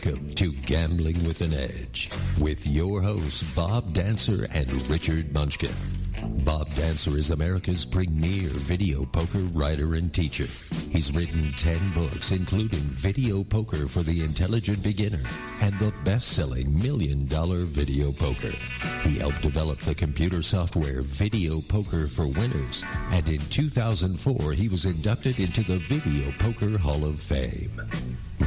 Welcome to Gambling with an Edge with your hosts Bob Dancer and Richard Munchkin. Bob Dancer is America's premier video poker writer and teacher. He's written 10 books, including Video Poker for the Intelligent Beginner and the best-selling $1 Million Video Poker. He helped develop the computer software Video Poker for Winners, and in 2004 he was inducted into the Video Poker Hall of Fame.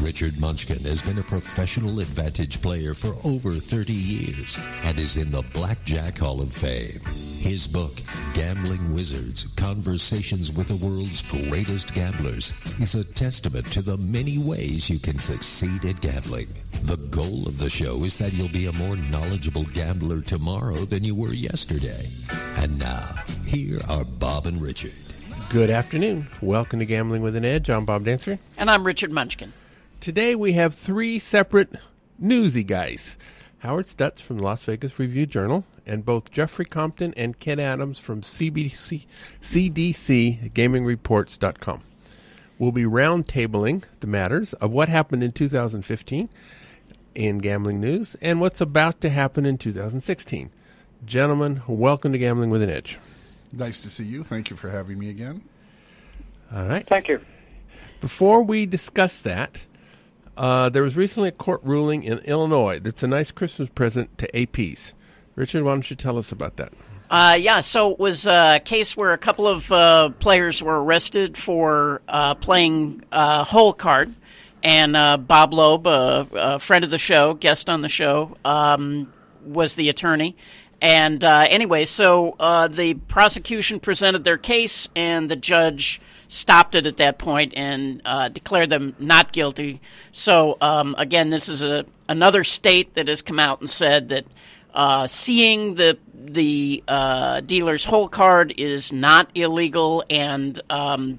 Richard Munchkin has been a professional advantage player for over 30 years and is in the Blackjack Hall of Fame. His book, Gambling Wizards, Conversations with the World's Greatest Gamblers, is a testament to the many ways you can succeed at gambling. The goal of the show is that you'll be a more knowledgeable gambler tomorrow than you were yesterday. And now, here are Bob and Richard. Good afternoon. Welcome to Gambling with an Edge. I'm Bob Dancer. And I'm Richard Munchkin. Today we have three separate newsy guys. Howard Stutz from the Las Vegas Review-Journal, and both Jeffrey Compton and Ken Adams from CDC Gaming Reports.com. We'll be roundtabling the matters of what happened in 2015 in gambling news and what's about to happen in 2016. Gentlemen, welcome to Gambling with an Edge. Nice to see you. Thank you for having me again. All right. Thank you. Before we discuss that, there was recently a court ruling in Illinois that's a nice Christmas present to APs. Richard, why don't you tell us about that? So it was a case where a couple of players were arrested for playing hole card, and Bob Loeb, a friend of the show, guest on the show, was the attorney. And anyway, so the prosecution presented their case, and the judge stopped it at that point and declared them not guilty. So, again, this is another state that has come out and said that seeing the dealer's hole card is not illegal, and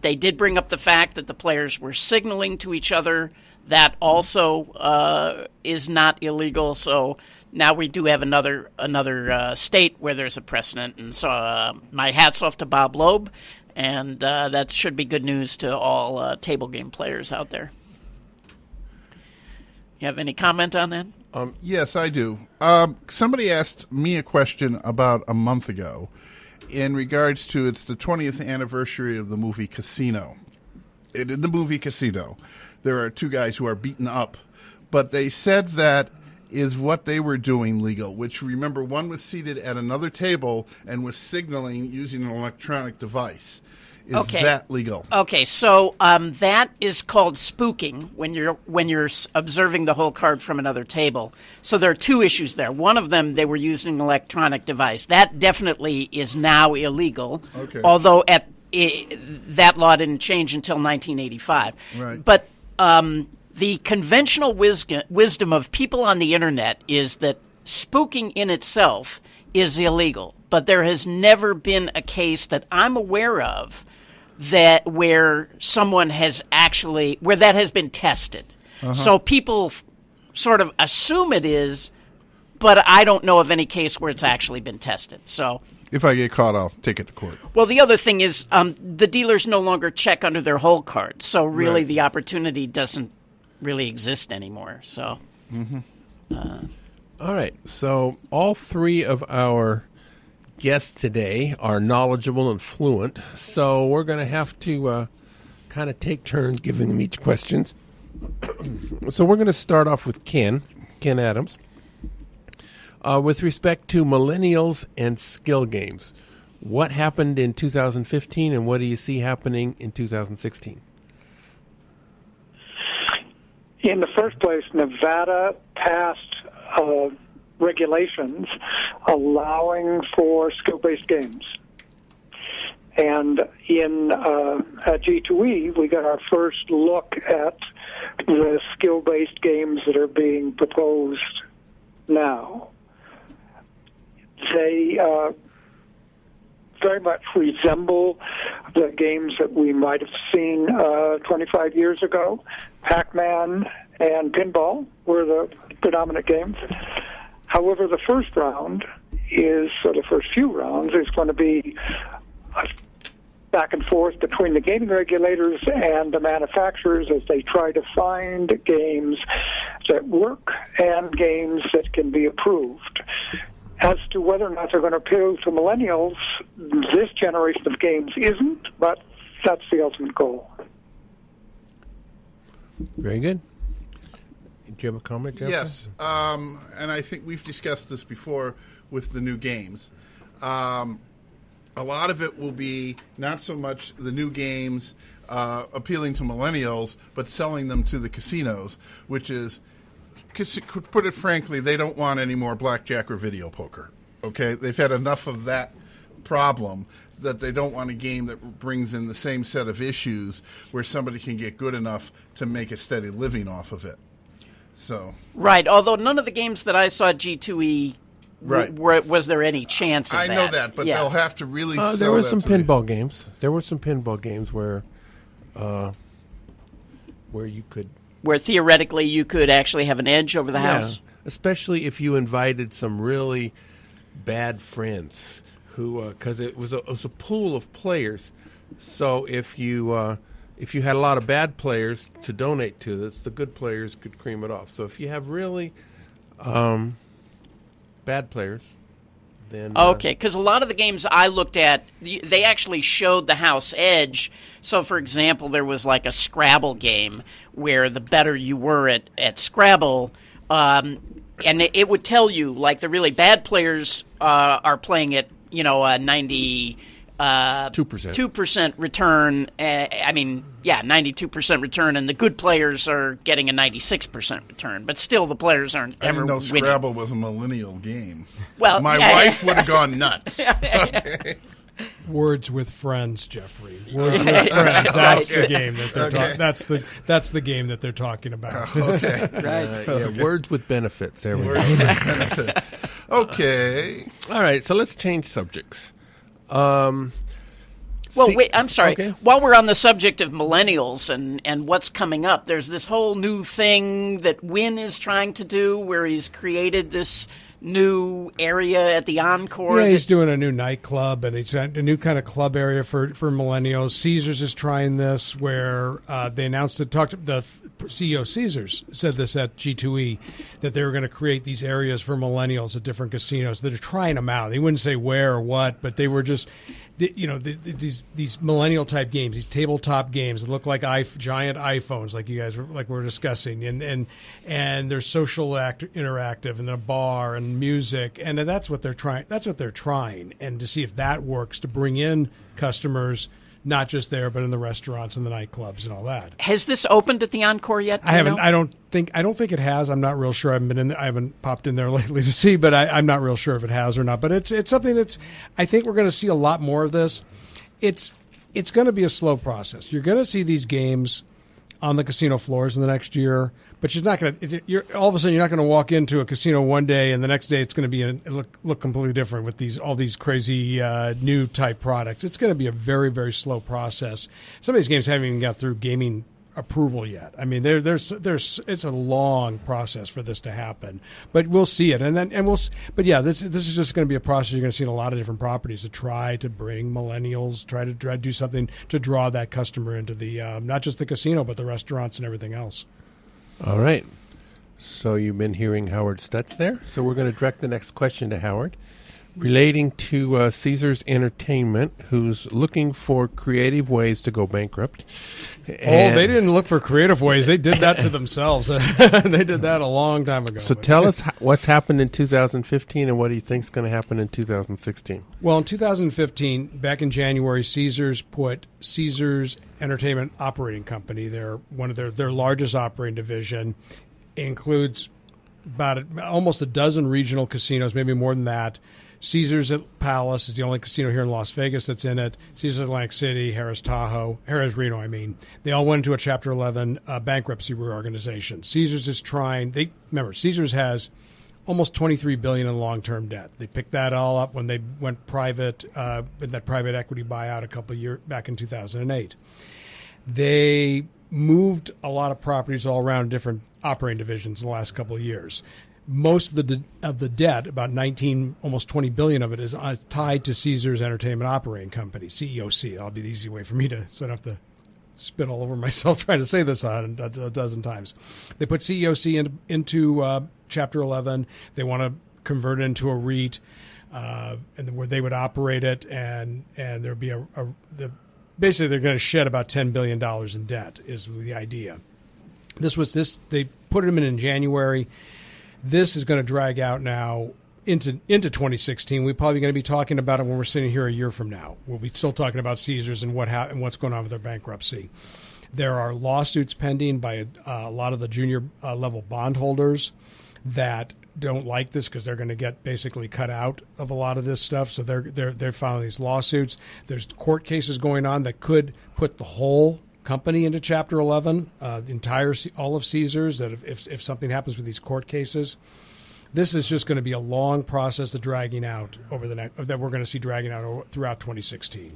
they did bring up the fact that the players were signaling to each other. That also is not illegal. So now we do have another state where there's a precedent. And so my hat's off to Bob Loeb. And that should be good news to all table game players out there. You have any comment on that? Yes, I do. Somebody asked me a question about a month ago in regards to it's the 20th anniversary of the movie Casino. In the movie Casino, there are two guys who are beaten up, but they said that is what they were doing legal, which, remember, one was seated at another table and was signaling using an electronic device. Is that legal? Okay, so that is called spooking when you're observing the whole card from another table. So there are two issues there. One of them, they were using an electronic device. That definitely is now illegal, although that law didn't change until 1985. Right. But the conventional wisdom of people on the internet is that spooking in itself is illegal, but there has never been a case that I'm aware of where someone has actually where that has been tested. So people sort of assume it is, but I don't know of any case where it's actually been tested. So if I get caught, I'll take it to court. Well, the other thing is the dealers no longer check under their hole card, so really the opportunity doesn't really exist anymore. So, all right. So all three of our guests today are knowledgeable and fluent. So we're going to have to kind of take turns giving them each questions. So we're going to start off with Ken Adams. With respect to millennials and skill games, what happened in 2015 and what do you see happening in 2016? In the first place, Nevada passed regulations allowing for skill-based games. And at G2E, we got our first look at the skill-based games that are being proposed now. They very much resemble the games that we might have seen 25 years ago. Pac-Man and pinball were the predominant games. However, the first round the first few rounds is going to be back and forth between the gaming regulators and the manufacturers as they try to find games that work and games that can be approved. As to whether or not they're going to appeal to millennials, this generation of games isn't, but that's the ultimate goal. Very good. Do you have a comment, Jeffrey? Yes, and I think we've discussed this before with the new games. A lot of it will be not so much the new games appealing to millennials, but selling them to the casinos, which is, put it frankly, they don't want any more blackjack or video poker. Okay, they've had enough of that problem that they don't want a game that brings in the same set of issues where somebody can get good enough to make a steady living off of it. So right, although none of the games that I saw at G2E, right, was there any chance of I that? know that, but they'll have to really sell there were that some to the- pinball games. There were some pinball games where you could... Where theoretically you could actually have an edge over the house? Especially if you invited some really bad friends who... Because it was a pool of players. So if you had a lot of bad players to donate to this, the good players could cream it off. So if you have really bad players, then... Okay, because a lot of the games I looked at, they actually showed the house edge. So, for example, there was like a Scrabble game where the better you were at Scrabble, and it would tell you, like, the really bad players are playing at, 90... 2% return. 92% return, and the good players are getting a 96% return. But still, the players aren't I ever didn't know winning. Scrabble was a millennial game. Well, my wife would have gone nuts. Okay. Words with Friends, Jeffrey. Words with Friends. That's the game that they're talking. That's the game that they're talking about. Okay. Right. Words with benefits. There we go. Words with benefits. Okay. All right, so let's change subjects. Well, wait, I'm sorry. Okay. While we're on the subject of millennials and what's coming up, there's this whole new thing that Wynn is trying to do where he's created this new area at the Encore. Yeah, he's doing a new nightclub, and it's a new kind of club area for millennials. Caesars is trying this, where they announced the CEO of Caesars said this at G2E, that they were going to create these areas for millennials at different casinos. They're trying them out. They wouldn't say where or what, but they were just... these millennial type games, these tabletop games that look like giant iPhones, like you guys were discussing, and they're social interactive, and the bar and music, and that's what they're trying. That's what they're trying, and to see if that works to bring in customers, not just there, but in the restaurants and the nightclubs and all that. Has this opened at the Encore yet? I haven't. I don't think it has. I'm not real sure. I haven't been in. I haven't popped in there lately to see, but I'm not real sure if it has or not. But it's something that's. I think we're going to see a lot more of this. It's going to be a slow process. You're going to see these games on the casino floors in the next year, but you're not going to. All of a sudden, you're not going to walk into a casino one day and the next day it's going to be look completely different with all these crazy new type products. It's going to be a very, very slow process. Some of these games haven't even got through gaming approval yet. I mean, there's it's a long process for this to happen, but we'll see it, But yeah, this is just going to be a process. You're going to see in a lot of different properties to try to bring millennials, try to do something to draw that customer into the not just the casino, but the restaurants and everything else. All right. So you've been hearing Howard Stutz there. So we're going to direct the next question to Howard, relating to Caesars Entertainment, who's looking for creative ways to go bankrupt. And they didn't look for creative ways. They did that to themselves. They did that a long time ago. So tell us what's happened in 2015 and what do you think is going to happen in 2016? Well, in 2015, back in January, Caesars put Caesars Entertainment Operating Company, one of their largest operating division, includes almost a dozen regional casinos, maybe more than that. Caesars at Palace is the only casino here in Las Vegas that's in it. Caesars Atlantic City, Harrah's Reno, They all went into a Chapter 11 bankruptcy reorganization. Caesars is trying. Caesars has almost $23 billion in long-term debt. They picked that all up when they went private in that private equity buyout a couple of years back in 2008. They moved a lot of properties all around different operating divisions in the last couple of years. most of the debt, about 19, almost 20 billion of it, is tied to Caesars Entertainment Operating Company, CEOC. That'll be the easy way for me to, so I don't have to spit all over myself trying to say this a dozen times. They put CEOC into Chapter 11. They want to convert it into a REIT, and where they would operate it, and there'd be basically they're going to shed about $10 billion in debt is the idea. They put them in January. This is going to drag out now into 2016. We're probably going to be talking about it when we're sitting here a year from now. We'll be still talking about Caesars and what's going on with their bankruptcy. There are lawsuits pending by a lot of the junior level bondholders that don't like this because they're going to get basically cut out of a lot of this stuff. So they're filing these lawsuits. There's court cases going on that could put the whole company into Chapter 11, all of Caesars. That if something happens with these court cases, this is just going to be a long process of dragging out that we're going to see dragging out throughout 2016.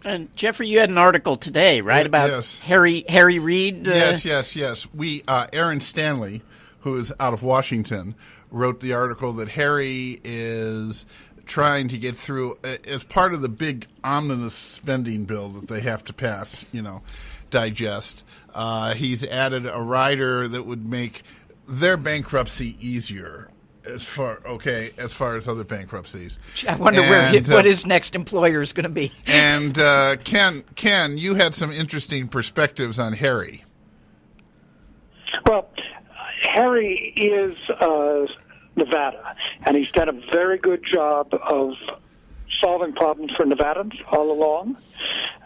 And Jeffrey, you had an article today, right, about yes. Harry Reid? Yes. Aaron Stanley, who is out of Washington, wrote the article that Harry is trying to get through as part of the big omnibus spending bill that they have to pass, digest. He's added a rider that would make their bankruptcy easier as far as other bankruptcies. I wonder what his next employer is going to be. And Ken, you had some interesting perspectives on Harry. Well, Harry is Nevada, and he's done a very good job of solving problems for Nevadans all along.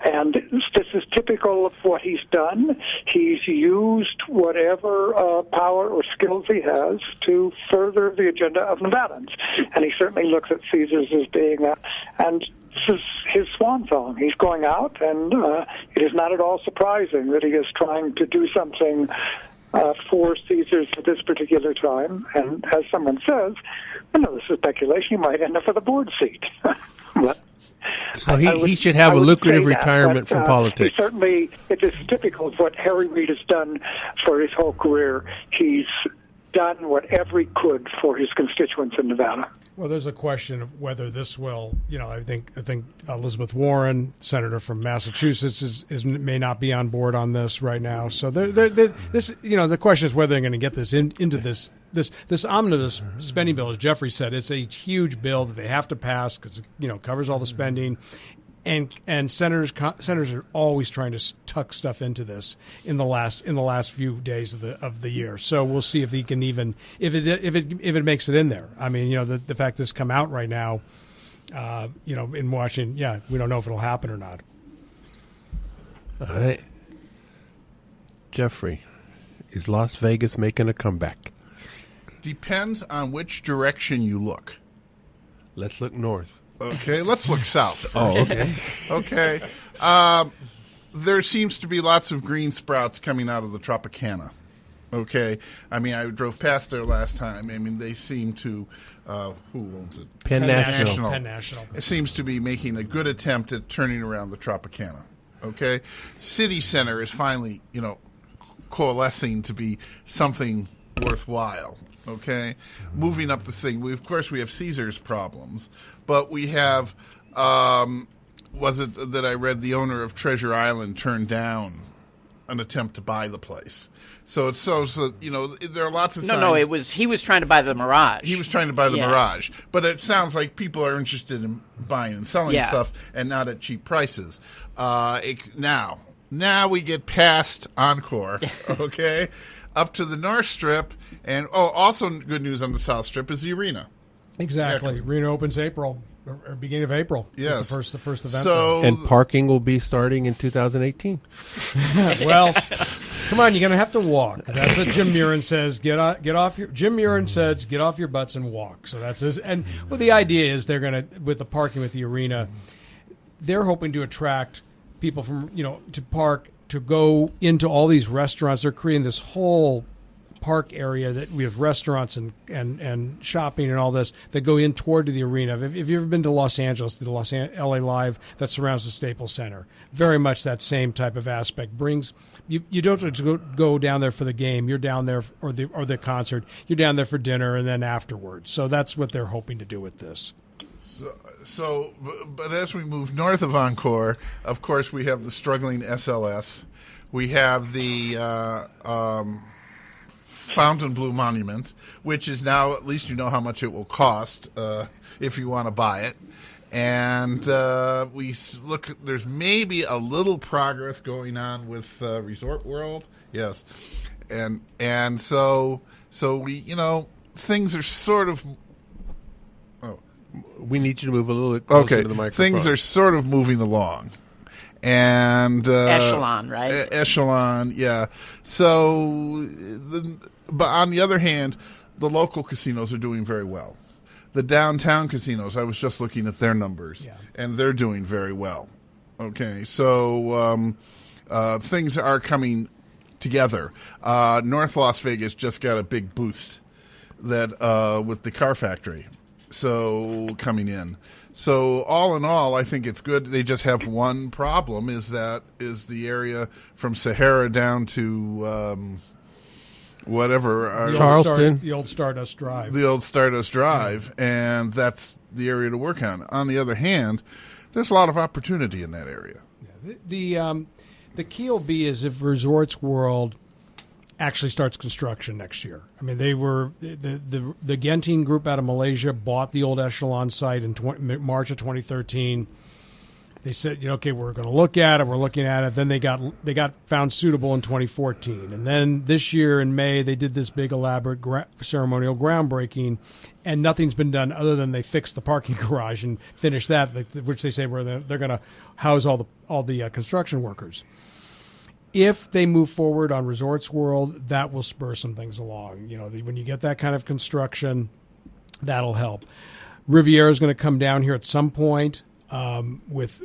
And this is typical of what he's done. He's used whatever power or skills he has to further the agenda of Nevadans. And he certainly looks at Caesars as being that. And this is his swan song. He's going out, and it is not at all surprising that he is trying to do something for Caesars at this particular time. And as someone says, this is speculation, he might end up with a board seat. But so he should have a lucrative retirement from politics. Certainly, it is typical of what Harry Reid has done for his whole career. He's done whatever he could for his constituents in Nevada. Well, there's a question of whether this will, I think Elizabeth Warren, senator from Massachusetts, may not be on board on this right now. So the question is whether they're going to get this into this omnibus spending bill. As Jeffrey said, it's a huge bill that they have to pass because it covers all the spending. And senators are always trying to tuck stuff into this in the last few days of the year. So we'll see if he can even if it makes it in there. I mean, the fact this come out right now, in Washington, we don't know if it'll happen or not. All right, Jeffrey, is Las Vegas making a comeback? Depends on which direction you look. Let's look north. Okay, let's look south first. Oh, okay. Okay. There seems to be lots of green sprouts coming out of the Tropicana. Okay. I mean, I drove past there last time. I mean, they seem to, who owns it? Penn National. Penn National. It seems to be making a good attempt at turning around the Tropicana. Okay. City Center is finally, coalescing to be something worthwhile. Okay, moving up the thing. We have Caesars problems, but we have. Was it that I read the owner of Treasure Island turned down an attempt to buy the place? So it shows that there are lots of signs. No, he was trying to buy the Mirage. He was trying to buy the Mirage, but it sounds like people are interested in buying and selling stuff, and not at cheap prices. Now we get past Encore. Okay. Up to the North Strip, and also good news on the South Strip is the arena. Exactly. Arena opens April, or beginning of April. Yes. The first event. And parking will be starting in 2018. Well, come on, you're going to have to walk. That's what Jim Murin says. Jim Murin says, get off your butts and walk. So that's this. And the idea is they're going to, with the parking with the arena, they're hoping to attract people from, to park, to go into all these restaurants. They're creating this whole park area that we have restaurants and shopping and all this that go in toward the arena. If you've ever been to Los Angeles, the LA Live that surrounds the Staples Center, very much that same type of aspect. You don't just go down there for the game. You're down there or the concert. You're down there for dinner and then afterwards. So that's what they're hoping to do with this. But as we move north of Encore, of course, we have the struggling SLS. We have the Fontainebleau Monument, which is now, at least you know how much it will cost if you want to buy it. And there's maybe a little progress going on with Resort World. Yes. And so we, things are sort of... We need you to move a little bit closer to the microphone. Things are sort of moving along. And Echelon, right? Echelon, yeah. So, but on the other hand, the local casinos are doing very well. The downtown casinos, I was just looking at their numbers, and they're doing very well. Okay, so things are coming together. North Las Vegas just got a big boost that with the car factory. So coming in. So all in all, I think it's good. They just have one problem is the area from Sahara down to whatever. Charleston. The old Stardust Drive. The old Stardust Drive, and that's the area to work on. On the other hand, there's a lot of opportunity in that area. Yeah, the key will be is if Resorts World actually starts construction next year. I mean, they were the Genting group out of Malaysia bought the old Echelon site in March of 2013. They said, okay, we're going to look at it. We're looking at it. Then they got found suitable in 2014, and then this year in May they did this big elaborate ceremonial groundbreaking, and nothing's been done other than they fixed the parking garage and finished that, which they say they're going to house all the construction workers. If they move forward on Resorts World, that will spur some things along. When you get that kind of construction, that'll help. Riviera is going to come down here at some point with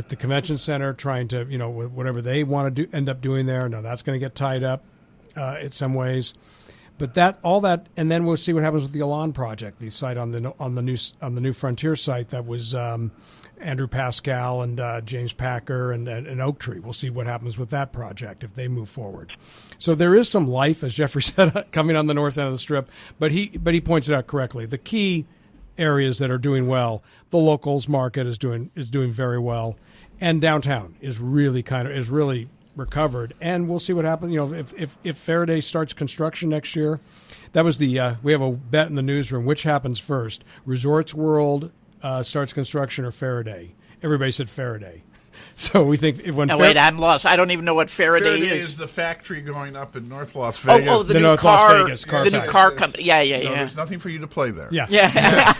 the convention center, trying to whatever they want to end up doing there. No, that's going to get tied up in some ways. But and then we'll see what happens with the Elan project, the site on the new Frontier site that was Andrew Pascal and James Packer and Oak Tree. We'll see what happens with that project if they move forward. So there is some life, as Jeffrey said, coming on the north end of the Strip. But he points it out correctly. The key areas that are doing well, the locals market is doing very well, and downtown is really recovered. And we'll see what happens. If Faraday starts construction next year, that was we have a bet in the newsroom. Which happens first? Resorts World starts construction or Faraday? Everybody said Faraday. So we think when wait, I'm lost. I don't even know what Faraday is the factory going up in North Las Vegas. Oh, the new North car, Las Vegas car the new car company. Yeah. No, there's nothing for you to play there. Yeah. Yeah.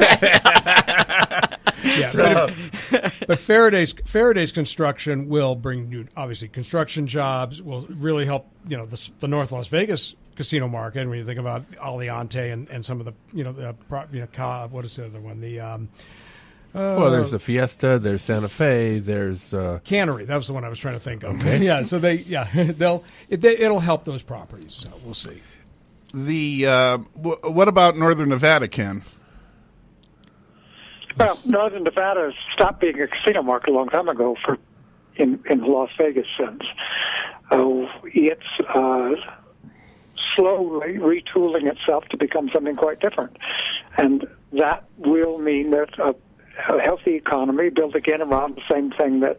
But Faraday's construction will bring new, obviously, construction jobs. Will really help the North Las Vegas casino market. And when you think about Aliante and some of the what is the other one? Well, there's the Fiesta, there's Santa Fe, there's Cannery. That was the one I was trying to think of. Okay. Yeah, so it'll help those properties. So we'll see. What about Northern Nevada, Ken? Well, Northern Nevada stopped being a casino market a long time ago in the Las Vegas sense. It's slowly retooling itself to become something quite different, and that will mean that a healthy economy built again around the same thing that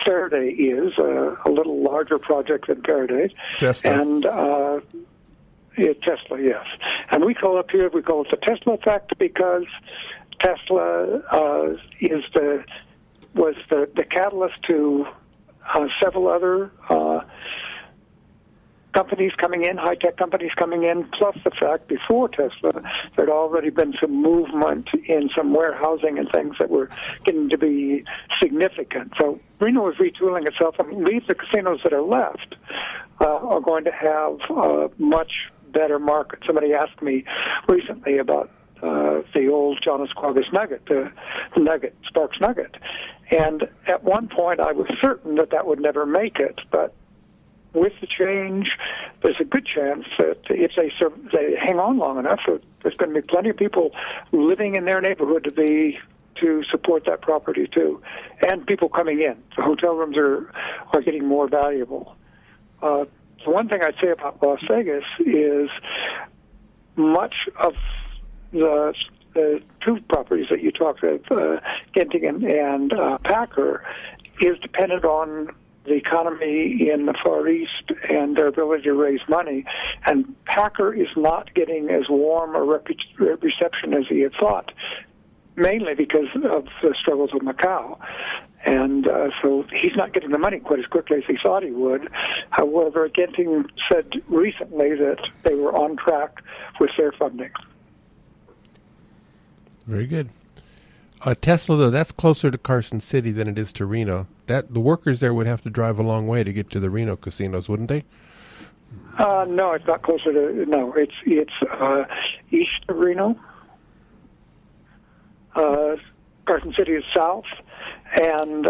Faraday is, a little larger project than Faraday. Tesla. And Tesla, yes. And we call it the Tesla effect because Tesla was the catalyst to several other companies coming in, high-tech companies coming in, plus the fact before Tesla there had already been some movement in some warehousing and things that were getting to be significant. So Reno is retooling itself. I mean, the casinos that are left are going to have a much better market. Somebody asked me recently about the old John Esquagas Nugget, the Sparks Nugget. And at one point I was certain that would never make it, but with the change, there's a good chance that if they hang on long enough, there's going to be plenty of people living in their neighborhood to support that property too, and people coming in. The hotel rooms are getting more valuable. The one thing I'd say about Las Vegas is much of the two properties that you talked about, Genting and Packer, is dependent on the economy in the Far East and their ability to raise money. And Packer is not getting as warm a reception as he had thought, mainly because of the struggles of Macau. And so he's not getting the money quite as quickly as he thought he would. However, Genting said recently that they were on track with their funding. Very good. Tesla, though, that's closer to Carson City than it is to Reno. The workers there would have to drive a long way to get to the Reno casinos, wouldn't they? No, it's not closer to. No, it's east of Reno. Carson City is south, and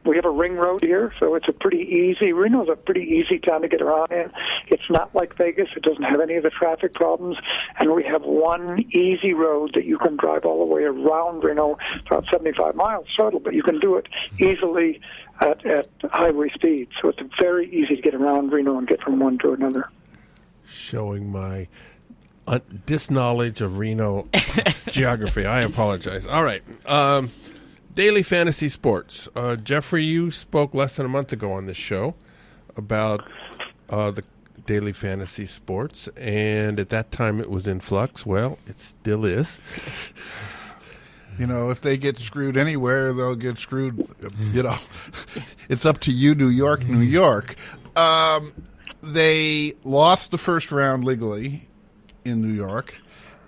we have a ring road here, so it's a pretty easy. Reno's a pretty easy town to get around in. It's not like Vegas; it doesn't have any of the traffic problems, and we have one easy road that you can drive all the way around Reno. It's about 75 miles total, but you can do it easily at highway speed. So it's very easy to get around Reno and get from one to another. Showing my disknowledge of Reno geography. I apologize. All right. Daily fantasy sports. Jeffrey, you spoke less than a month ago on this show about the daily fantasy sports, and at that time it was in flux. Well, it still is. You know, if they get screwed anywhere, they'll get screwed. You know, it's up to you, New York, New York. They lost the first round legally in New York.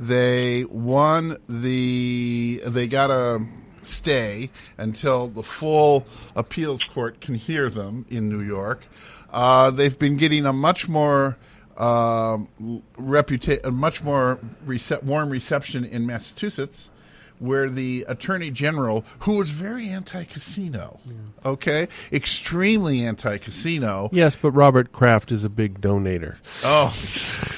They won they got a stay until the full appeals court can hear them in New York. They've been getting a much more warm reception in Massachusetts, where the Attorney General, who was very anti-casino, extremely anti-casino. Yes, but Robert Kraft is a big donator. Oh,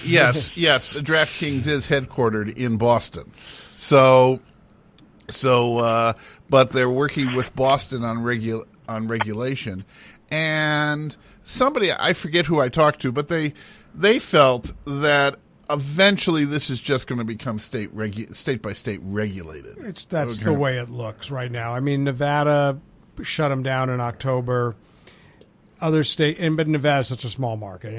yes. DraftKings is headquartered in Boston. So, but they're working with Boston on regulation. And somebody, I forget who I talked to, but they felt that eventually this is just going to become state by state regulated. That's the way it looks right now. I mean, Nevada shut them down in October. Other but Nevada's such a small market.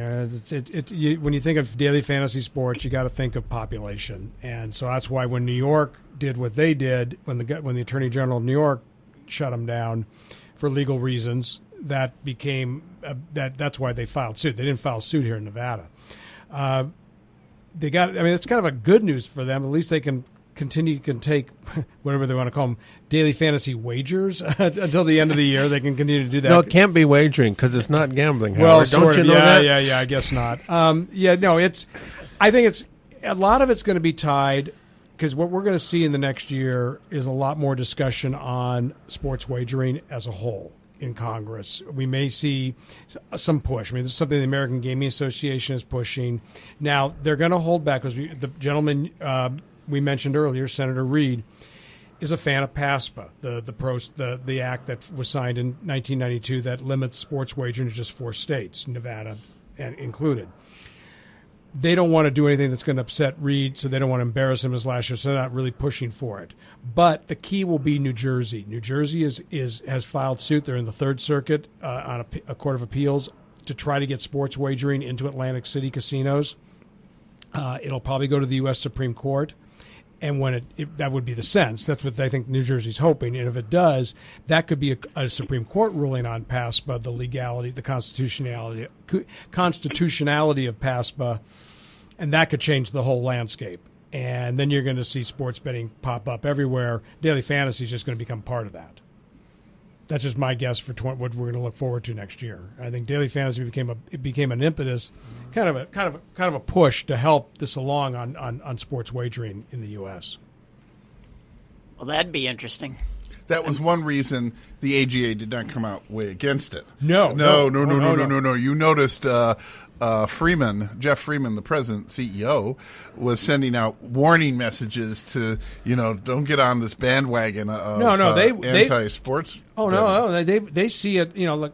When you think of daily fantasy sports, you got to think of population, and so that's why when New York did what they did, when the Attorney General of New York shut them down for legal reasons, that became that's why they filed suit. They didn't file suit here in Nevada. It's kind of a good news for them. At least they can take whatever they want to call them, daily fantasy wagers until the end of the year. They can continue to do that. No, it can't be wagering because it's not gambling. Well, Howard. Don't you know that? Yeah. I guess not. I think it's a lot of it's going to be tied, because what we're going to see in the next year is a lot more discussion on sports wagering as a whole in Congress. We may see some push. I mean, this is something the American Gaming Association is pushing. Now, they're going to hold back because the gentleman we mentioned earlier, Senator Reid, is a fan of PASPA, the act that was signed in 1992 that limits sports wagering to just 4 states, Nevada included. They don't want to do anything that's going to upset Reid, so they don't want to embarrass him as last year, so they're not really pushing for it. But the key will be New Jersey. New Jersey has filed suit. They're in the Third Circuit on a Court of Appeals to try to get sports wagering into Atlantic City casinos. It'll probably go to the U.S. Supreme Court. And when that would be the sense. That's what I think New Jersey's hoping. And if it does, that could be a Supreme Court ruling on PASPA, the legality, the constitutionality of PASPA, and that could change the whole landscape. And then you're going to see sports betting pop up everywhere. Daily fantasy is just going to become part of that. That's just my guess for what we're going to look forward to next year. I think daily fantasy became an impetus, kind of a push to help this along on sports wagering in the U.S. Well, that'd be interesting. that was one reason the AGA did not come out way against it. No. You noticed Freeman, Jeff Freeman, the president, CEO, was sending out warning messages to, don't get on this bandwagon of anti-sports. They see it, look,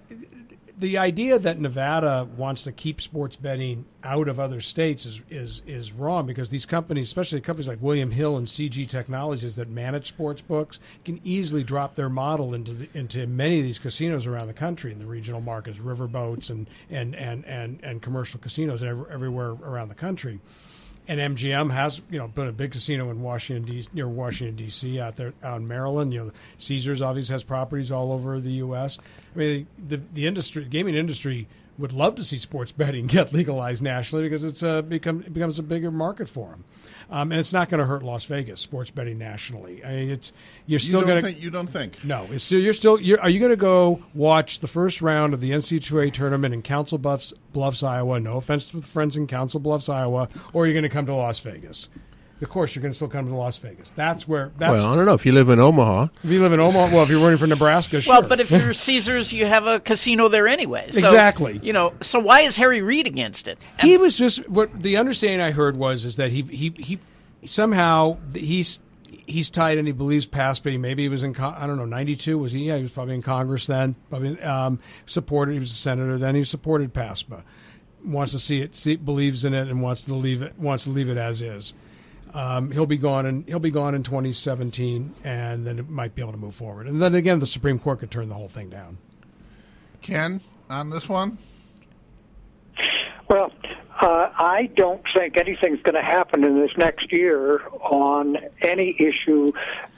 the idea that Nevada wants to keep sports betting out of other states is wrong, because these companies, especially companies like William Hill and CG Technologies that manage sports books, can easily drop their model into many of these casinos around the country in the regional markets, riverboats and commercial casinos everywhere around the country. And MGM has, built a big casino in near Washington D.C. out in Maryland. Caesars obviously has properties all over the U.S. I mean, the gaming industry would love to see sports betting get legalized nationally, because it becomes a bigger market for them. And it's not going to hurt Las Vegas, sports betting nationally. I mean, you don't think? No. Are you going to go watch the first round of the NCAA tournament in Council Bluffs, Iowa? No offense to the friends in Council Bluffs, Iowa. Or are you going to come to Las Vegas? Of course, you're going to still come to Las Vegas. Well, I don't know. If you live in Omaha. If you're running for Nebraska, sure. Well, but if you're Caesars, you have a casino there anyway. So, exactly. So why is Harry Reid against it? He was just, what the understanding I heard is that he somehow he's tied, and he believes PASPA. Maybe he was in, 92 was he? Yeah, he was probably in Congress then. Probably supported. He was a senator then. He supported PASPA. Wants to see it, believes in it, and wants to leave it as is. He'll be gone in 2017, and then it might be able to move forward. And then again, the Supreme Court could turn the whole thing down. Ken, on this one? Well, I don't think anything's going to happen in this next year on any issue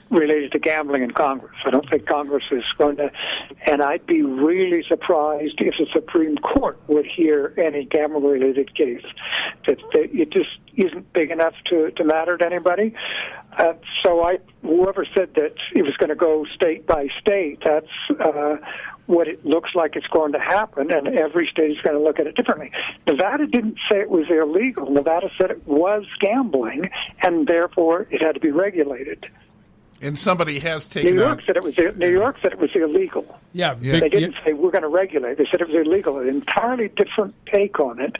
related to gambling in Congress. I don't think Congress is going to, and I'd be really surprised if the Supreme Court would hear any gambling-related case. That it just isn't big enough to matter to anybody. So whoever said that it was going to go state by state, that's what it looks like it's going to happen, and every state is going to look at it differently. Nevada didn't say it was illegal. Nevada said it was gambling, and therefore it had to be regulated. And somebody has taken New York said it was illegal. Yeah, they didn't say we're going to regulate. They said it was illegal. An entirely different take on it.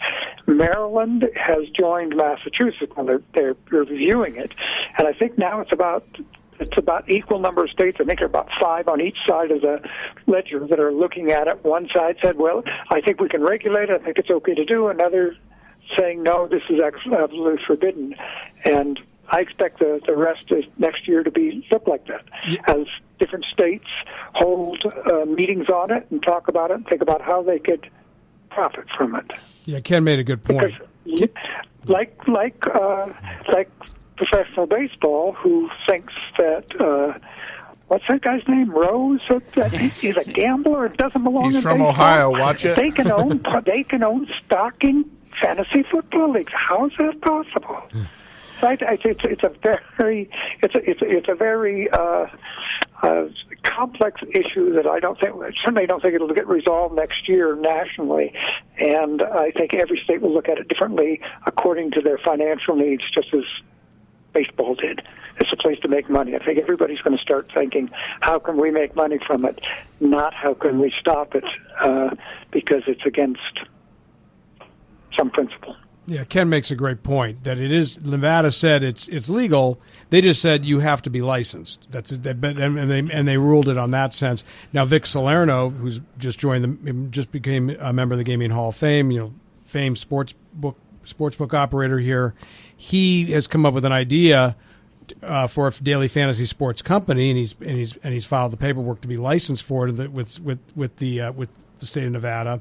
Maryland has joined Massachusetts. Well, they're reviewing it, and I think now it's about equal number of states. I think there are about 5 on each side of the ledger that are looking at it. One side said, well, I think we can regulate it. I think it's okay to do. Another saying, no, this is absolutely forbidden. And I expect the rest of next year to look like that, as different states hold meetings on it and talk about it and think about how they could profit from it. Yeah, Ken made a good point. Because, like professional baseball, who thinks that what's that guy's name? Rose? That he's a gambler. It doesn't belong. He's in from baseball. Ohio. Watch it. They can own stock in fantasy football leagues. How is that possible? It's a very complex issue that I certainly don't think it'll get resolved next year nationally, and I think every state will look at it differently according to their financial needs, just as baseball did. It's a place to make money. I think everybody's going to start thinking, how can we make money from it, not how can we stop it, because it's against some principle. Yeah, Ken makes a great point that it is. Nevada said it's legal. They just said you have to be licensed. That's it. And they ruled it on that sense. Now Vic Salerno, who's just became a member of the Gaming Hall of Fame, famed sportsbook operator here. He has come up with an idea for a daily fantasy sports company, and he's filed the paperwork to be licensed for it with the state of Nevada.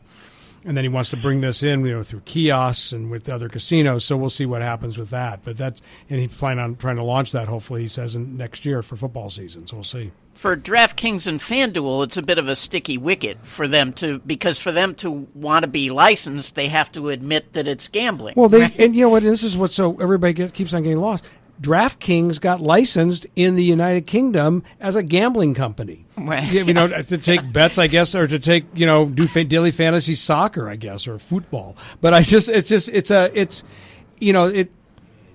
And then he wants to bring this in, through kiosks and with other casinos. So we'll see what happens with that. And he's planning on trying to launch that, hopefully, he says, next year for football season. So we'll see. For DraftKings and FanDuel, it's a bit of a sticky wicket because for them to want to be licensed, they have to admit that it's gambling. Well, and you know what? This is what everybody keeps on getting lost. DraftKings got licensed in the United Kingdom as a gambling company. Right. To take bets, I guess, or to take, do daily fantasy soccer, I guess, or football. But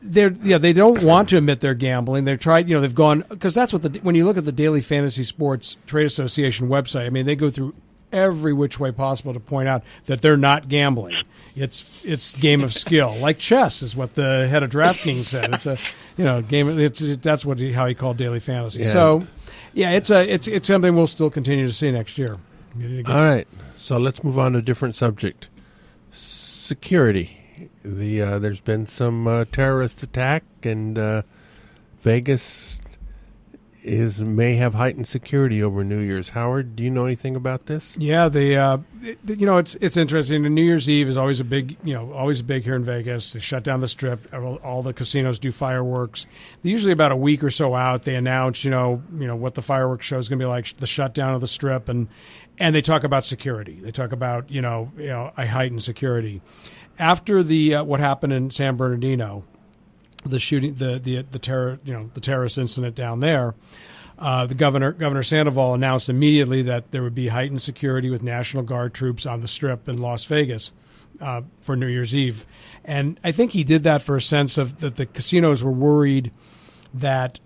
they don't want to admit they're gambling. They've tried, they've gone, because that's what when you look at the Daily Fantasy Sports Trade Association website, I mean, they go through every which way possible to point out that they're not gambling. It's game of skill, like chess is what the head of DraftKings said. It's a game. That's how he called Daily Fantasy. Yeah. So, yeah, it's something we'll still continue to see next year. All right, so let's move on to a different subject. Security. There's been some terrorist attack, and Vegas may have heightened security over New Year's. Howard, do you know anything about this? Yeah, it's interesting. The New Year's Eve is always big here in Vegas. They shut down the Strip. All the casinos do fireworks. They're usually about a week or so out. They announce, what the fireworks show is going to be like, the shutdown of the Strip, and they talk about security. They talk about a heightened security after what happened in San Bernardino. The shooting, the terrorist incident down there, the Governor Sandoval announced immediately that there would be heightened security with National Guard troops on the Strip in Las Vegas for New Year's Eve, and I think he did that for a sense of that the casinos were worried that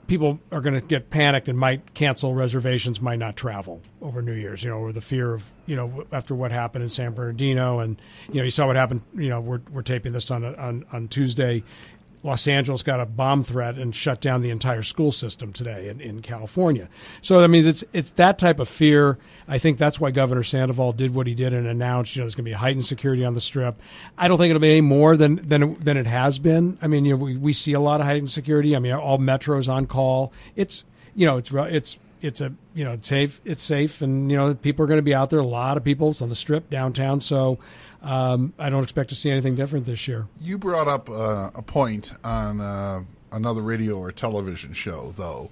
people are going to get panicked and might cancel reservations, might not travel over New Year's, or the fear of, after what happened in San Bernardino. And, you saw what happened, we're taping this on Tuesday. Los Angeles got a bomb threat and shut down the entire school system today in California. So, I mean, it's that type of fear. I think that's why Governor Sandoval did what he did and announced, there's going to be heightened security on the Strip. I don't think it'll be any more than it has been. I mean, we see a lot of heightened security. I mean, all metros on call. It's safe, and people are going to be out there. A lot of people. It's on the Strip downtown. So I don't expect to see anything different this year. You brought up a point on another radio or television show, though,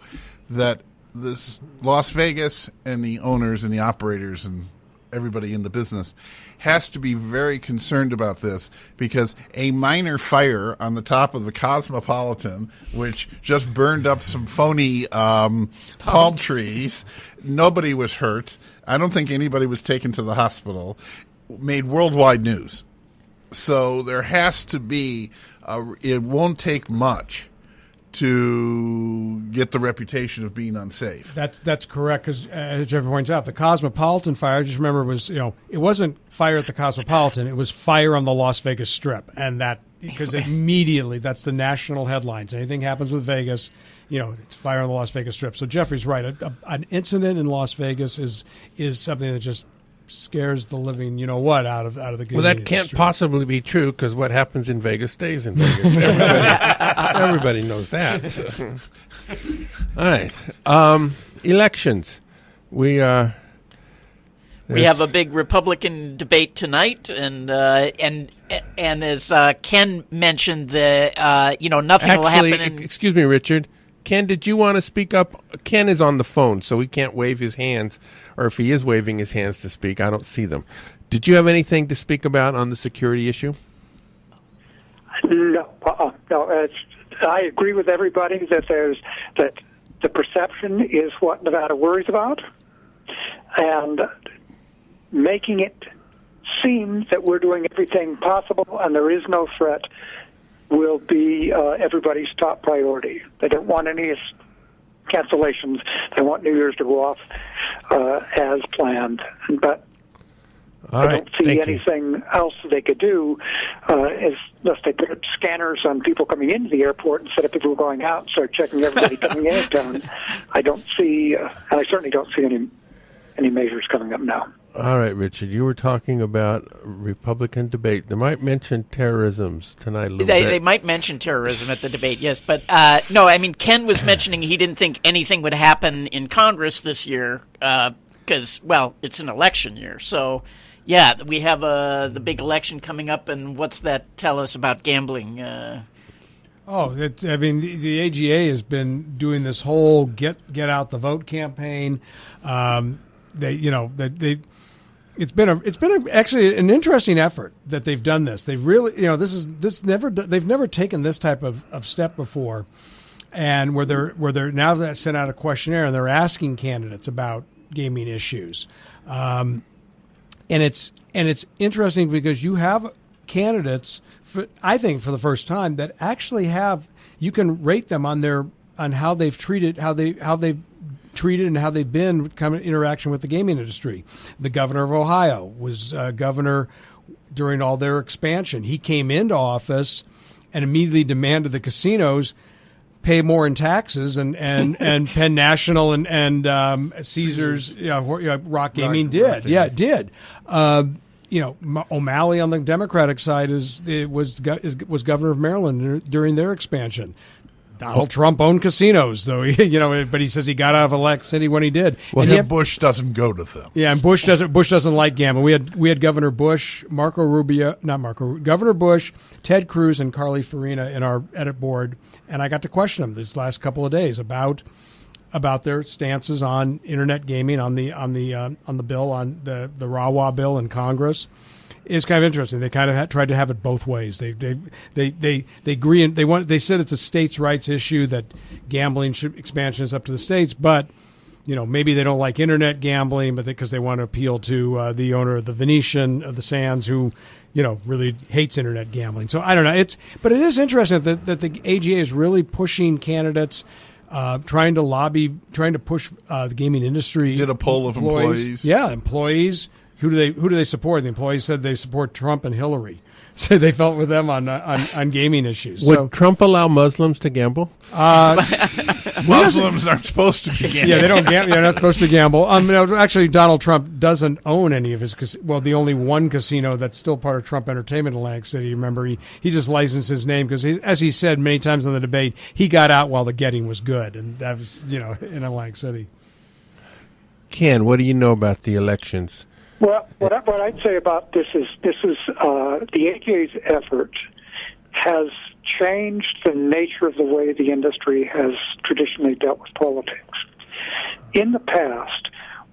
that this Las Vegas and the owners and the operators and everybody in the business has to be very concerned about this, because a minor fire on the top of the Cosmopolitan, which just burned up some phony palm trees, nobody was hurt. I don't think anybody was taken to the hospital. Made worldwide news. So there has to be, it won't take much to get the reputation of being unsafe. That's correct, because as Jeffrey points out, the Cosmopolitan fire, just remember, was, it wasn't fire at the Cosmopolitan, it was fire on the Las Vegas Strip. And that, because immediately, that's the national headlines. Anything happens with Vegas, it's fire on the Las Vegas Strip. So Jeffrey's right. An incident in Las Vegas is something that just scares the living, out of the community. Well, that can't possibly be true, because what happens in Vegas stays in Vegas. Everybody knows that. All right, elections. We have a big Republican debate tonight, and as Ken mentioned, nothing will happen. Excuse me, Richard. Ken, did you want to speak up? Ken is on the phone, so he can't wave his hands, or if he is waving his hands to speak, I don't see them. Did you have anything to speak about on the security issue? No. I agree with everybody that the perception is what Nevada worries about, and making it seem that we're doing everything possible and there is no threat will be everybody's top priority. They don't want any cancellations. They want New Year's to go off as planned. But I don't see anything else they could do unless they put scanners on people coming into the airport instead of people going out and start checking everybody coming in town. I don't see, and I certainly don't see any measures coming up now. All right, Richard, you were talking about Republican debate. They might mention terrorisms tonight a little bit. They might mention terrorism at the debate, yes. But, no, I mean, Ken was mentioning he didn't think anything would happen in Congress this year because, it's an election year. So, yeah, we have the big election coming up, and what's that tell us about gambling? The AGA has been doing this whole get out the vote campaign. It's been actually an interesting effort that they've done this. They've really, they've never taken this type of step before, and where they're now that sent out a questionnaire and they're asking candidates about gaming issues, and it's interesting because you have candidates, I think for the first time, that actually you can rate them on how they've treated and how they've been kind of interaction with the gaming industry. The governor of Ohio was governor during all their expansion. He came into office and immediately demanded the casinos pay more in taxes, and Penn National and Caesars, Rock Gaming did. Yeah, it did. O'Malley on the Democratic side was governor of Maryland during their expansion. Donald Trump owned casinos, though, but he says he got out of Atlantic City when he did. Well, Bush doesn't go to them. Yeah, and Bush doesn't like gambling. We had Governor Bush, Governor Bush, Ted Cruz, and Carly Farina in our edit board, and I got to question them these last couple of days about their stances on internet gaming, on the bill, on the RAWA bill in Congress. It's kind of interesting. They kind of tried to have it both ways. They agree, and they said it's a states' rights issue, that gambling expansion is up to the states, but maybe they don't like internet gambling, but because they want to appeal to the owner of the Venetian of the Sands, who really hates internet gambling. So I don't know. But it is interesting that the AGA is really pushing candidates. Trying to push the gaming industry. Did a poll of employees. Yeah, employees. Who do they support? The employees said they support Trump and Hillary. So they felt with them on gaming issues. Would Trump allow Muslims to gamble? Muslims aren't supposed to be gambling. Yeah, they don't gamble. They're not supposed to gamble. Actually, Donald Trump doesn't own any of his the only one casino that's still part of Trump Entertainment in Atlantic City. Remember, he just licensed his name because, as he said many times in the debate, he got out while the getting was good, and that was in Atlantic City. Ken, what do you know about the elections? Well, what I'd say about this is the AGA's effort has changed the nature of the way the industry has traditionally dealt with politics. In the past,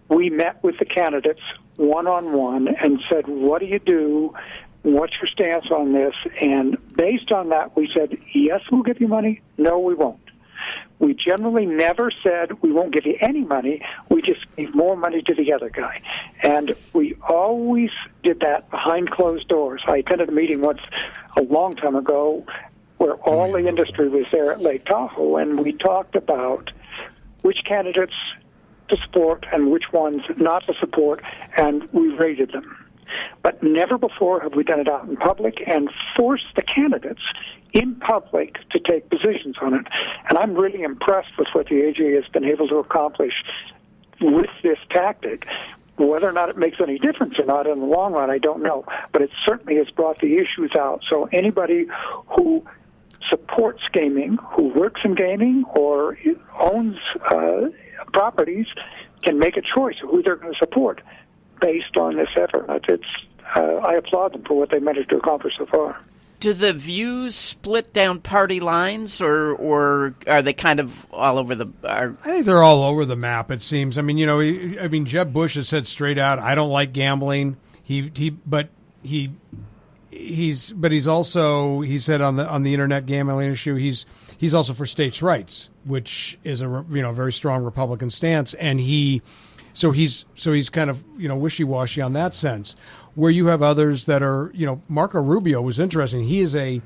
we met with the candidates one-on-one and said, what do you do? What's your stance on this? And based on that, we said, yes, we'll give you money. No, we won't. We generally never said we won't give you any money. We just gave more money to the other guy. And we always did that behind closed doors. I attended a meeting once a long time ago where all the industry was there at Lake Tahoe, and we talked about which candidates to support and which ones not to support, and we rated them. But never before have we done it out in public and forced the candidates in public to take positions on it. And I'm really impressed with what the AGA has been able to accomplish with this tactic. Whether or not it makes any difference or not in the long run, I don't know. But it certainly has brought the issues out. So anybody who supports gaming, who works in gaming, or owns properties can make a choice of who they're going to support based on this effort. I applaud them for what they managed to accomplish so far. Do the views split down party lines, or are they kind of all over the? I think they're all over the map. It seems. I mean, Jeb Bush has said straight out, I don't like gambling. He's also, he said on the internet gambling issue, he's also for states' rights, which is a very strong Republican stance, and he's kind of wishy-washy on that sense. Where you have others that are, Marco Rubio was interesting. He is a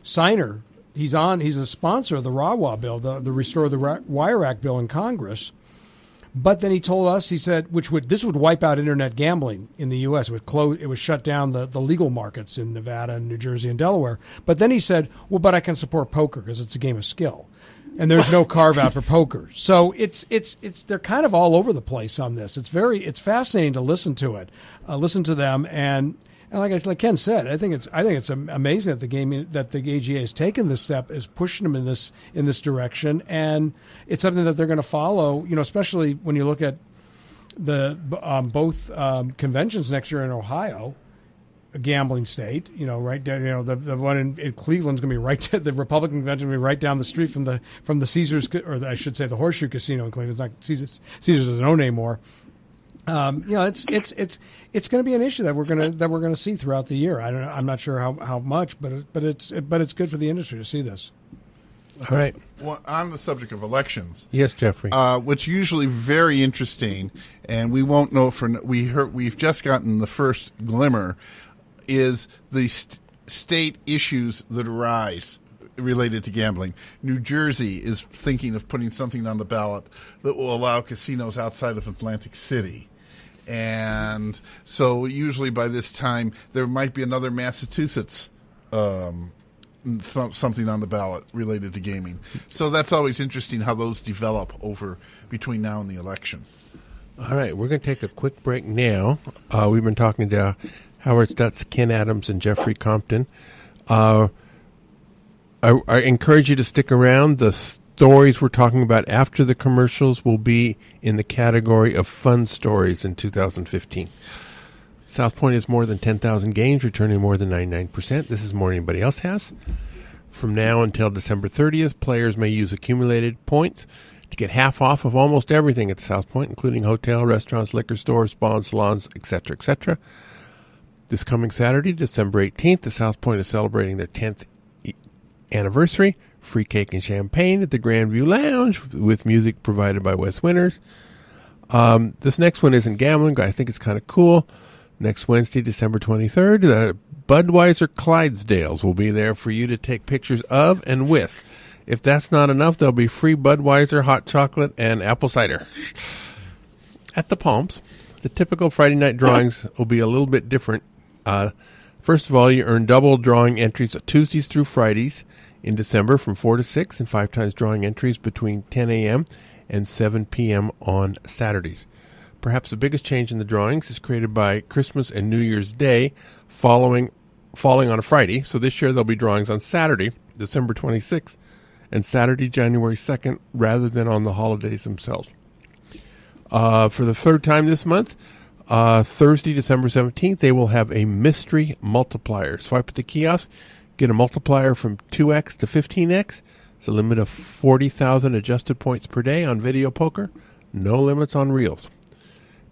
signer. He's a sponsor of the RAWA bill, the Restore the Wire Act bill in Congress. But then he told us, he said, this would wipe out internet gambling in the U.S. It would shut down the legal markets in Nevada and New Jersey and Delaware. But then he said, well, but I can support poker because it's a game of skill. And there's no carve out for poker. So they're kind of all over the place on this. It's fascinating to listen to it, listen to them, and like Ken said, I think it's amazing that the AGA has taken this step, is pushing them in this direction, and it's something that they're going to follow. Especially when you look at the both conventions next year in Ohio. A gambling state, right down. The one in Cleveland's going to be right. The Republican convention will be right down the street from the Caesars, or I should say, the Horseshoe Casino in Cleveland. It's not Caesars doesn't own anymore. It's going to be an issue that we're going to see throughout the year. I don't know. I'm not sure how much, but it's good for the industry to see this. All right. Well, on the subject of elections, yes, Jeffrey. What's usually very interesting, and we won't know we've just gotten the first glimmer, is state issues that arise related to gambling. New Jersey is thinking of putting something on the ballot that will allow casinos outside of Atlantic City. And so usually by this time, there might be another Massachusetts something on the ballot related to gaming. So that's always interesting how those develop over between now and the election. All right, we're going to take a quick break now. We've been talking to Howard Stutz, Ken Adams, and Jeffrey Compton. I encourage you to stick around. The stories we're talking about after the commercials will be in the category of fun stories in 2015. South Point has more than 10,000 games, returning more than 99%. This is more than anybody else has. From now until December 30th, players may use accumulated points to get half off of almost everything at South Point, including hotel, restaurants, liquor stores, spas, salons, etc., etc. This coming Saturday, December 18th, the South Point is celebrating their 10th anniversary. Free cake and champagne at the Grandview Lounge with music provided by Wes Winters. This next one isn't gambling, but I think it's kind of cool. Next Wednesday, December 23rd, the Budweiser Clydesdales will be there for you to take pictures of and with. If that's not enough, there'll be free Budweiser, hot chocolate, and apple cider. At the Palms, the typical Friday night drawings will be a little bit different. First of all, you earn double drawing entries Tuesdays through Fridays in December from 4 to 6, and 5 times drawing entries between 10 a.m. and 7 p.m. on Saturdays. Perhaps the biggest change in the drawings is created by Christmas and New Year's Day falling on a Friday. So this year there'll be drawings on Saturday, December 26th, and Saturday, January 2nd, rather than on the holidays themselves. For the third time this month, Thursday, December 17th, they will have a mystery multiplier. Swipe at the kiosk, get a multiplier from 2x to 15x. It's a limit of 40,000 adjusted points per day on video poker. No limits on reels.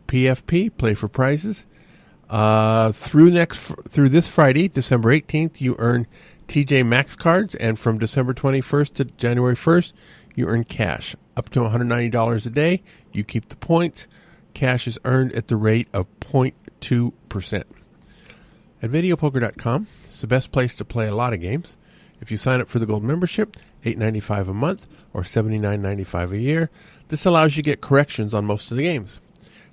PFP, play for prizes. Through this Friday, December 18th, you earn TJ Maxx cards, and from December 21st to January 1st, you earn cash. Up to $190 a day, you keep the points. Cash is earned at the rate of 0.2%. At videopoker.com, it's the best place to play a lot of games. If you sign up for the gold membership, $8.95 a month or $79.95 a year, this allows you to get corrections on most of the games.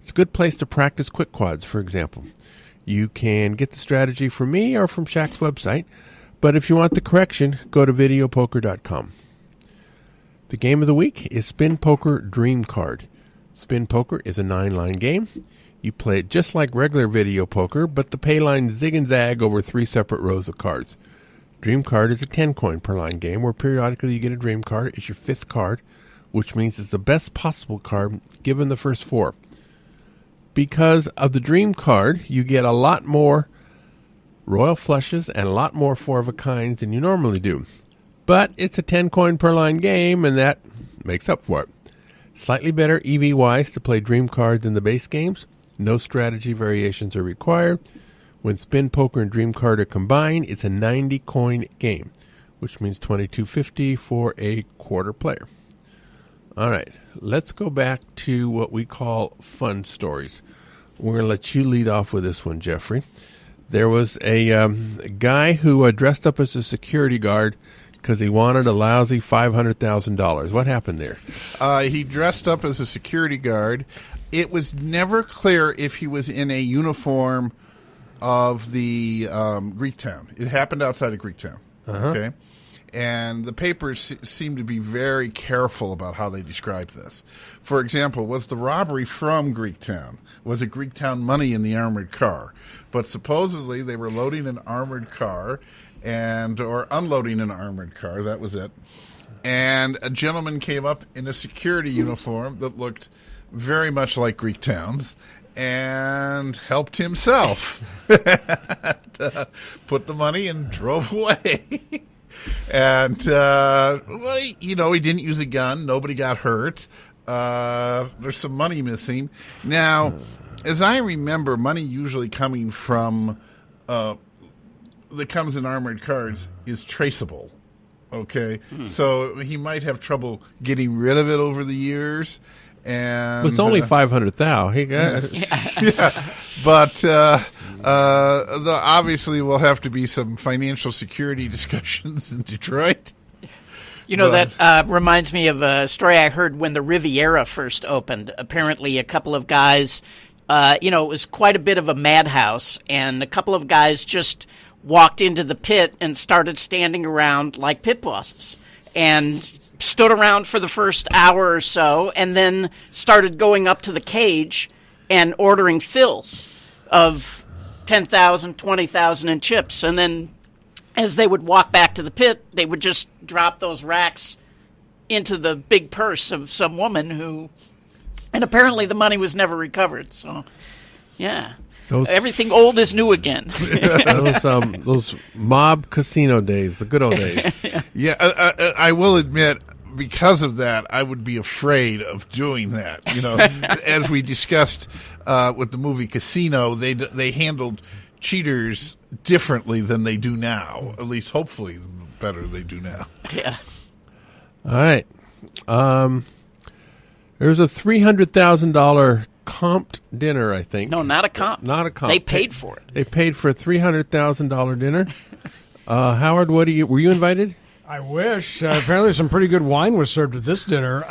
It's a good place to practice quick quads, for example. You can get the strategy from me or from Shaq's website, but if you want the correction, go to videopoker.com. The game of the week is Spin Poker Dream Card. Spin Poker is a 9-line game. You play it just like regular video poker, but the pay lines zig and zag over 3 separate rows of cards. Dream Card is a 10-coin per line game where periodically you get a Dream Card. It's your 5th card, which means it's the best possible card given the first 4. Because of the Dream Card, you get a lot more royal flushes and a lot more 4-of-a-kinds than you normally do. But it's a 10-coin per line game, and that makes up for it. Slightly better EV-wise to play Dream Card than the base games. No strategy variations are required. When Spin Poker and Dream Card are combined, it's a 90-coin game, which means $22.50 for a quarter player. All right, let's go back to what we call fun stories. We're going to let you lead off with this one, Jeffrey. There was a guy who dressed up as a security guard because he wanted a lousy $500,000. What happened there? He dressed up as a security guard. It was never clear if he was in a uniform of the Greektown. It happened outside of Greektown. Uh-huh. Okay. And the papers seem to be very careful about how they describe this. For example, was the robbery from Greektown? Was it Greektown money in the armored car? But supposedly they were loading an armored car or unloading an armored car. That was it. And a gentleman came up in a security uniform that looked very much like Greektown's and helped himself. Put the money and drove away. And, he didn't use a gun. Nobody got hurt. There's some money missing. Now, as I remember, money usually coming from that comes in armored cars is traceable. Okay? So he might have trouble getting rid of it over the years. And It's only 500,000. He got but obviously will have to be some financial security discussions in Detroit. You know, that reminds me of a story I heard when the Riviera first opened. Apparently, a couple of guys, it was quite a bit of a madhouse, and a couple of guys just walked into the pit and started standing around like pit bosses and stood around for the first hour or so and then started going up to the cage and ordering fills of 10,000, 20,000 in chips. And then as they would walk back to the pit, they would just drop those racks into the big purse of some woman who, and apparently the money was never recovered. So, yeah. Everything old is new again. those mob casino days, the good old days. Yeah, I will admit, because of that, I would be afraid of doing that. As we discussed with the movie Casino, they handled cheaters differently than they do now. At least, hopefully, better they do now. Yeah. All right. There's a $300,000 comped dinner, I think. No, not a comp. Not a comp. They paid for it. They paid for a $300,000 dinner. Howard, were you invited? I wish. Apparently, some pretty good wine was served at this dinner.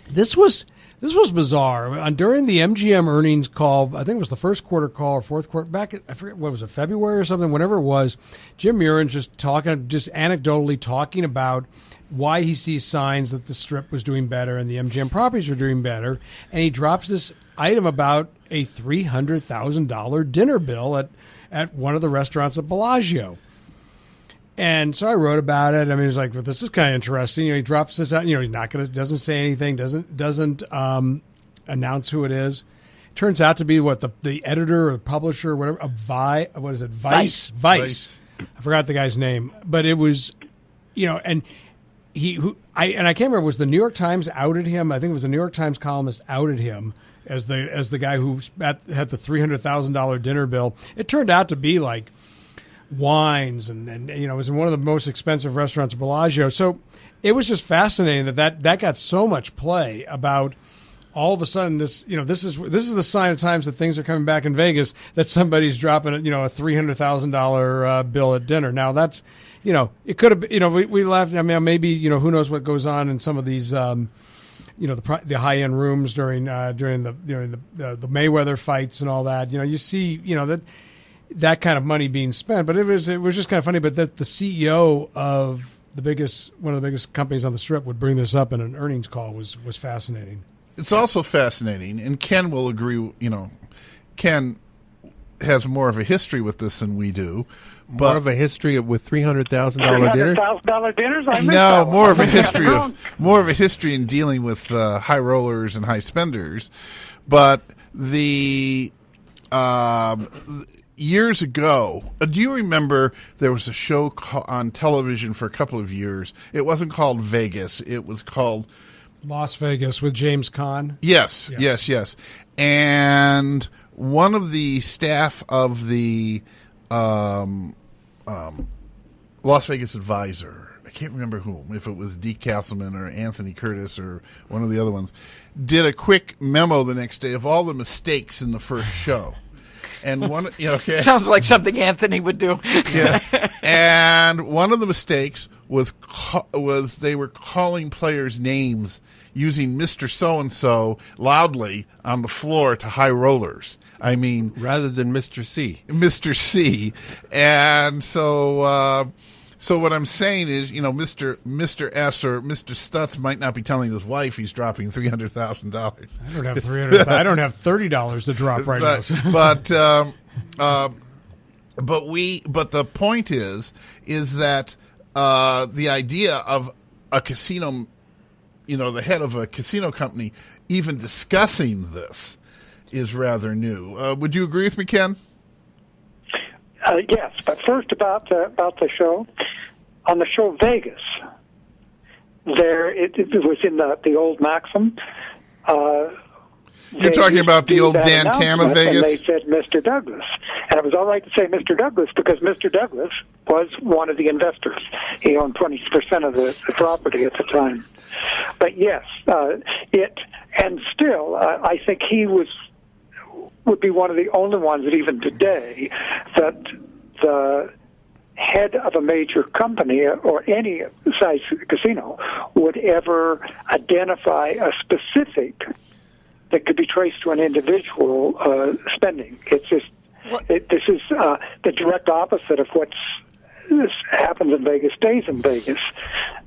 This was bizarre. During the MGM earnings call, I think it was the first quarter call or fourth quarter, I forget, what was it, February or something, whenever it was, Jim Murin's just anecdotally talking about why he sees signs that the Strip was doing better and the MGM properties were doing better, and he drops this item about a $300,000 dinner bill at one of the restaurants at Bellagio. And so I wrote about it. I mean, it's like, well, this is kind of interesting. He drops this out. He's not going to, doesn't say anything, doesn't announce who it is. Turns out to be the editor or the publisher or whatever of Vice. I forgot the guy's name, but it was, and I can't remember. Was the New York Times outed him? I think it was the New York Times columnist outed him as the guy who had the $300,000 dinner bill. It turned out to be like wines and it was in one of the most expensive restaurants at Bellagio. So it was just fascinating that got so much play about all of a sudden this is the sign of times that things are coming back in Vegas, that somebody's dropping a $300,000 bill at dinner. Now that's it could have we laughed. I mean, maybe who knows what goes on in some of these the high end rooms during the Mayweather fights and all that. You see that kind of money being spent, but it was just kind of funny. But that the CEO of one of the biggest companies on the Strip would bring this up in an earnings call was fascinating. It's also fascinating, and Ken will agree. Ken has more of a history with this than we do. More of a history with $300,000 dinners. $300,000 dinners. No, more of a history in dealing with high rollers and high spenders. But the years ago, do you remember there was a show on television for a couple of years? It wasn't called Vegas. It was called Las Vegas with James Caan. Yes. And one of the staff of the Las Vegas Advisor, I can't remember whom, if it was Deke Castleman or Anthony Curtis or one of the other ones, did a quick memo the next day of all the mistakes in the first show. And one, sounds like something Anthony would do. Yeah. And one of the mistakes was they were calling players' names using Mr. So-and-so loudly on the floor to high rollers. I mean, rather than Mr. C. Mr. C. And so what I'm saying is, Mr. S or Mr. Stutz might not be telling his wife he's dropping $300,000. I don't have $300,000. I don't have $30 to drop right now. But the point is that the idea of a casino, the head of a casino company even discussing this is rather new. Would you agree with me, Ken? Yes, but first about the show. On the show Vegas, it was in the old Maxim. You're talking about the old Dan Tana Vegas? And they said Mr. Douglas. And it was all right to say Mr. Douglas because Mr. Douglas was one of the investors. He owned 20% of the property at the time. But yes, And still, I think he would be one of the only ones that even today that the head of a major company or any size casino would ever identify a specific that could be traced to an individual spending. It's just this is the direct opposite of this happens in Vegas, stays in Vegas.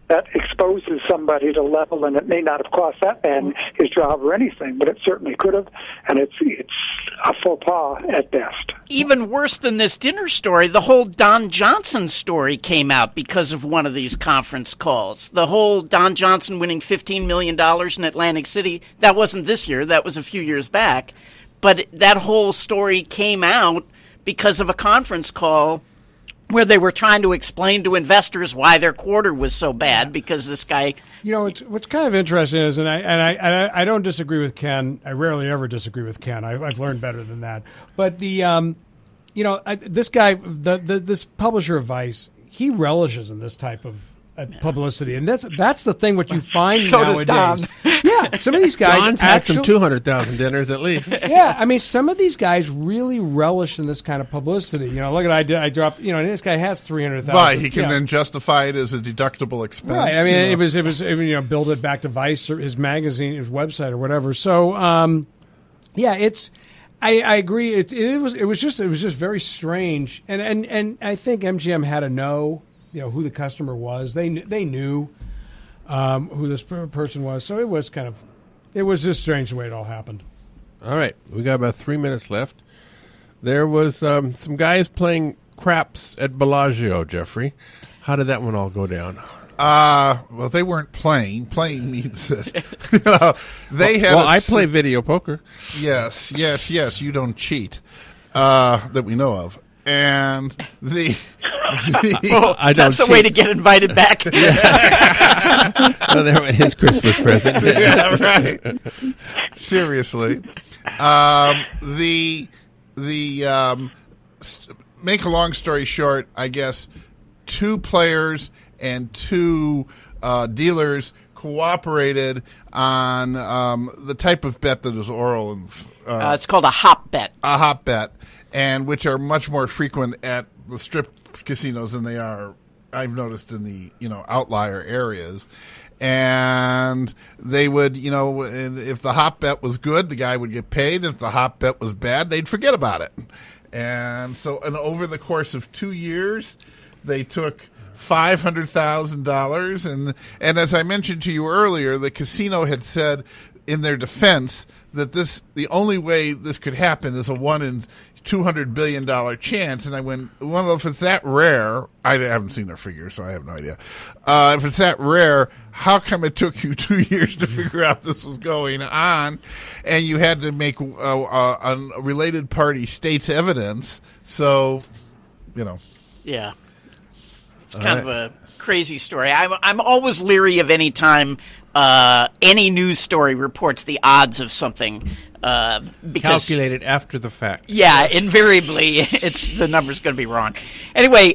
That exposes somebody to level, and it may not have cost that man his job or anything, but it certainly could have, and it's a faux pas at best. Even worse than this dinner story, the whole Don Johnson story came out because of one of these conference calls. The whole Don Johnson winning $15 million in Atlantic City, that wasn't this year, that was a few years back, but that whole story came out because of a conference call where they were trying to explain to investors why their quarter was so bad because this guy. What's kind of interesting is, and I don't disagree with Ken. I rarely ever disagree with Ken. I've learned better than that. But this guy, this publisher of Vice, he relishes in this type of publicity, and that's the thing. What you find so nowadays. Does Don. Yeah, some of these guys Don's had some 200,000 dinners at least. Yeah, I mean, some of these guys really relish in this kind of publicity. Look at I dropped. And this guy has 300,000. Right, he can then justify it as a deductible expense. Right, I mean, it was build it back to Vice or his magazine, his website or whatever. So, it's. I agree. It was just very strange, and I think MGM had to know who the customer was. They knew who this person was. So it was just strange the way it all happened. All right, we got about 3 minutes left. There was some guys playing craps at Bellagio, Jeffrey. How did that one all go down? Well, they weren't playing. Playing means that they had. Well, I play video poker. Yes. You don't cheat, that we know of. And that's the way to get invited back. Oh, there went his Christmas present. Yeah, right. Seriously, make a long story short, I guess 2 players and 2 dealers cooperated on the type of bet that is oral and it's called a hop bet. A hop bet. And which are much more frequent at the strip casinos than they are, I've noticed, in the outlier areas. And they would, and if the hop bet was good, the guy would get paid. If the hop bet was bad, they'd forget about it. And so, over the course of 2 years, they took $500,000. And as I mentioned to you earlier, the casino had said in their defense that the only way this could happen is a 1 in $200 billion chance. And I went, well, if it's that rare, I haven't seen their figures, so I have no idea. If it's that rare, how come it took you 2 years to figure out this was going on? And you had to make a related party state's evidence. So, Yeah. It's kind of a crazy story. I'm always leery of any time any news story reports the odds of something. Because, calculated after the fact. Yeah, invariably, the number's going to be wrong. Anyway,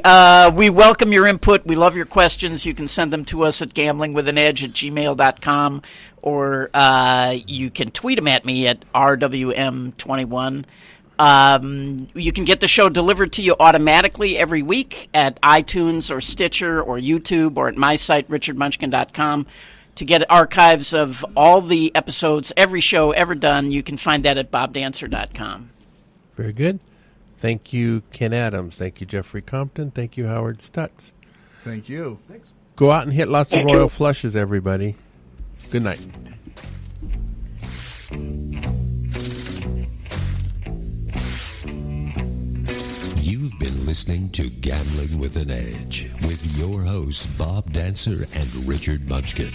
we welcome your input. We love your questions. You can send them to us at gamblingwithanedge@gmail.com, or you can tweet them at me at RWM21. You can get the show delivered to you automatically every week at iTunes or Stitcher or YouTube or at my site, richardmunchkin.com. To get archives of all the episodes, every show ever done, you can find that at bobdancer.com. Very good. Thank you, Ken Adams. Thank you, Jeffrey Compton. Thank you, Howard Stutz. Thank you. Thanks. Go out and hit lots of royal flushes, everybody. Good night. You've been listening to Gambling with an Edge with your hosts Bob Dancer and Richard Munchkin.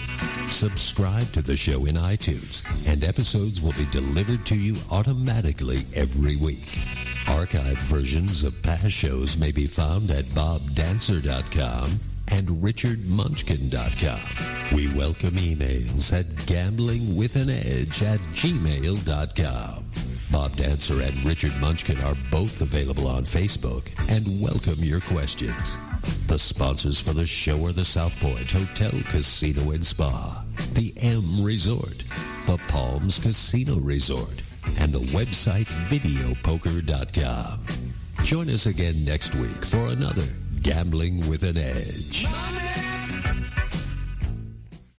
Subscribe to the show in iTunes, and episodes will be delivered to you automatically every week. Archived versions of past shows may be found at bobdancer.com and richardmunchkin.com. We welcome emails at gamblingwithanedge@gmail.com. Bob Dancer and Richard Munchkin are both available on Facebook and welcome your questions. The sponsors for the show are the South Point Hotel, Casino and Spa, the M Resort, the Palms Casino Resort, and the website videopoker.com. Join us again next week for another Gambling with an Edge.